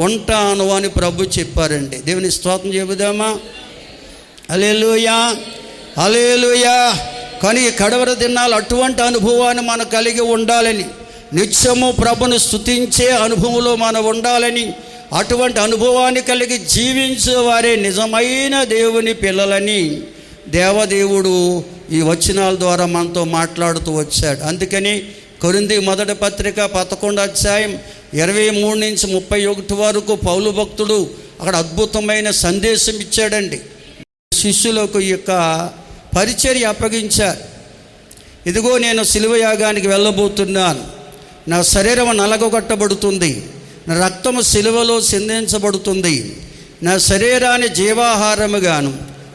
B: ఉంటాను అని ప్రభు చెప్పారండి. దేవుని స్తోత్రం చెబుదామా? హల్లెలూయా, హల్లెలూయా. కానీ ఈ కడవర దినాలు అటువంటి అనుభవాన్ని మనం కలిగి ఉండాలని, నిత్యము ప్రభుని స్తుతించే అనుభవంలో మనం ఉండాలని, అటువంటి అనుభవాన్ని కలిగి జీవించే వారే నిజమైన దేవుని పిల్లలని దేవదేవుడు ఈ వచనాల ద్వారా మనతో మాట్లాడుతూ వచ్చాడు. అందుకని కొరింథీ మొదటి పత్రిక 11వ అధ్యాయం 23 నుంచి 31 వరకు పౌలు భక్తుడు అక్కడ అద్భుతమైన సందేశం ఇచ్చాడండి. శిష్యులకు ఈ యొక్క పరిచర్య అప్పగించారు. ఇదిగో నేను సిలువ యాగానికి వెళ్ళబోతున్నాను, నా శరీరం నలగొట్టబడుతుంది, నా రక్తము సిలువలో సిందించబడుతుంది, నా శరీరాన్ని జీవాహారముగాను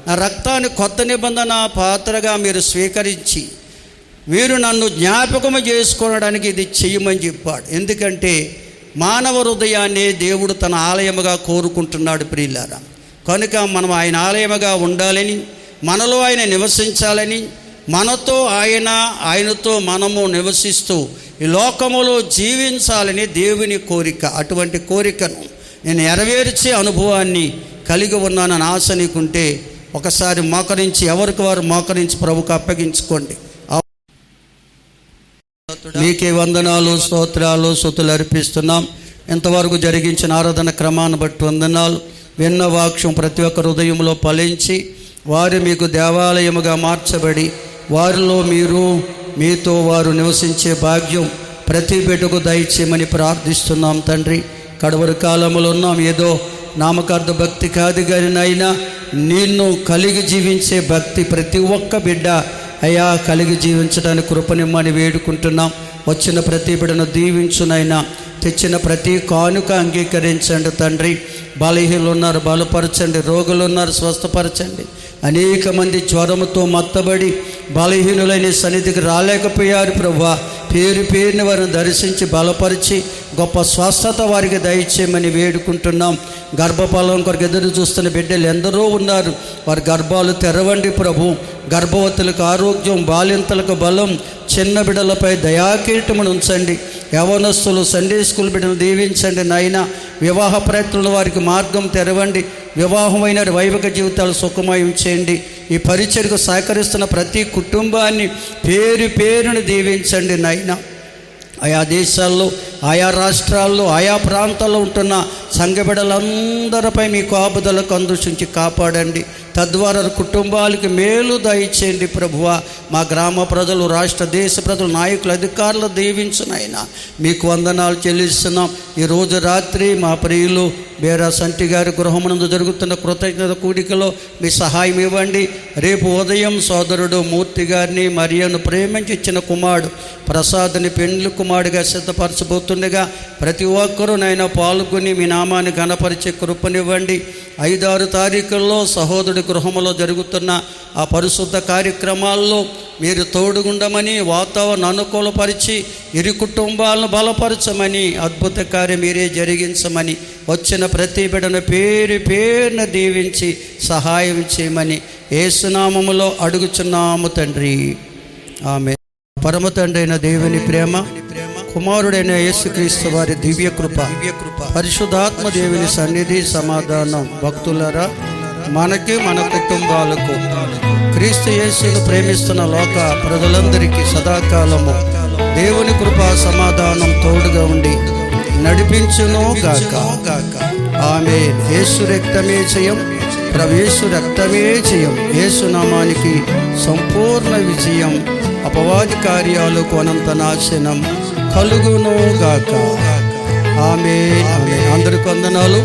B: నా రక్తాన్ని కొత్త నిబంధన పాత్రగా మీరు స్వీకరించి మీరు నన్ను జ్ఞాపకము చేసుకోవడానికి ఇది చెయ్యమని చెప్పాడు. ఎందుకంటే మానవ హృదయాన్ని దేవుడు తన ఆలయముగా కోరుకుంటున్నాడు ప్రియులారా. కనుక మనం ఆయన ఆలయముగా ఉండాలని, మనలో ఆయన నివసించాలని, మనతో ఆయన, ఆయనతో మనము నివసిస్తూ ఈ లోకములో జీవించాలని దేవుని కోరిక. అటువంటి కోరికను నేను నెరవేర్చే అనుభవాన్ని కలిగి ఉన్నానని ఆశ నీకుంటే ఒకసారి మోకరించి, ఎవరికి వారు మోకరించి ప్రభుకు అప్పగించుకోండి. మీకే వందనాలు, స్తోత్రాలు, స్తుతులు అర్పిస్తున్నాం. ఇంతవరకు జరిగించిన ఆరాధన క్రమాన్ని బట్టి వందనాలు. విన్న వాక్యం ప్రతి ఒక్క హృదయంలో ఫలించి వారు మీకు దేవాలయముగా మార్చబడి వారిలో మీరు, మీతో వారు నివసించే భాగ్యం ప్రతి బిడ్డకు దయచేయమని ప్రార్థిస్తున్నాం తండ్రి. కడవరి కాలంలో ఉన్నాం, ఏదో నామకార్థ భక్తి కాదు కానీ నాయనా, నిన్ను కలిగి జీవించే భక్తి ప్రతి ఒక్క బిడ్డ అయ్యా కలిగి జీవించడానికి కృపనిమ్మని వేడుకుంటున్నాం. వచ్చిన ప్రతి బిడ్డను దీవించునైనా, తెచ్చిన ప్రతి కానుక అంగీకరించండి తండ్రి. బలహీనులు ఉన్నారు, బలపరచండి. రోగులు ఉన్నారు, స్వస్థపరచండి. అనేక మంది జ్వరముతో మత్తబడి బలహీనులైన సన్నిధికి రాలేకపోయారు ప్రభువా. పేరు పేరుని వారిని దర్శించి బలపరిచి గొప్ప స్వస్థత వారికి దయచేయమని వేడుకుంటున్నాం. గర్భఫలం కొరకు ఎదురు చూస్తున్న బిడ్డలు ఎందరో ఉన్నారు, వారి గర్భాలు తెరవండి ప్రభు. గర్భవతులకు ఆరోగ్యం, బాలింతలకు బలం, చిన్న బిడ్డలపై దయాకీటమును ఉంచండి. యవనస్తులు, సండే స్కూల్ బిడ్డలు దీవించండి నాయన. వివాహ ప్రయత్నంలో వారికి మార్గం తెరవండి. వివాహమైన వైవిక జీవితాలు సుఖమయం చేయండి. ఈ పరిచర్యకు సహకరిస్తున్న ప్రతి కుటుంబాన్ని పేరు పేరును దీవించండి నాయన. ఆయా దేశాల్లో, ఆయా రాష్ట్రాల్లో, ఆయా ప్రాంతాల్లో ఉంటున్న సంఘ బిడ్డలందరిపై మీ కాపుదలకు అందుషించి కాపాడండి. తద్వారా కుటుంబాలకి మేలు దయచేయండి ప్రభువా. మా గ్రామ ప్రజలు, రాష్ట్ర దేశ ప్రజలు, నాయకులు, అధికారులు దీవించునైనా మీకు వందనాలు చెల్లిస్తున్నాం. ఈరోజు రాత్రి మా ప్రియులు బేరా సంటి గారి గృహమునందు జరుగుతున్న కృతజ్ఞత కూడికలో మీ సహాయం ఇవ్వండి. రేపు ఉదయం సోదరుడు మూర్తి గారిని, మరియను ప్రేమించి ఇచ్చిన కుమారుడు ప్రసాద్ని పెండ్లి కుమారుడిగా సిద్ధపరచబోతుండగా ప్రతి ఒక్కరూ నాయన పాల్గొని మీ నామాన్ని ఘనపరిచే కృపనివ్వండి. 5-6 తారీఖుల్లో సహోదరుడి గృహంలో జరుగుతున్న ఆ పరిశుద్ధ కార్యక్రమాల్లో మీరు తోడుగుండమని, వాతావరణం అనుకూలపరిచి ఇరు కుటుంబాలను బలపరచమని, అద్భుత కార్యం మీరే జరిగించమని, వచ్చిన ప్రతి బిడ్డను పేరు పేరున దీవించి సహాయం చేయమని యేసునామములో అడుగుచున్నాము తండ్రి, ఆమేన్. పరమ తండ్రి అయిన దేవుని ప్రేమ, కుమారుడైన యేసుక్రీస్తు వారి దివ్య కృప, పరిశుద్ధాత్మ దేవుని సన్నిధి, సమాధానం భక్తులరా మనకి, మన కుటుంబాలకు, క్రీస్తు యేసును ప్రేమిస్తున్న లోక ప్రజలందరికీ సదాకాలము దేవుని కృప, సమాధానం తోడుగా ఉండి నడిపించును గాక. ఆమేన్. యేసు రక్తమే జయం, యేసు రక్తమే జయం. యేసు నామానికి సంపూర్ణ విజయం. అపవాది కార్యాలకు అనంత నాశనం కలుగును గాక. ఆమేన్. ఆమేన్. అందరికి వందనాలు.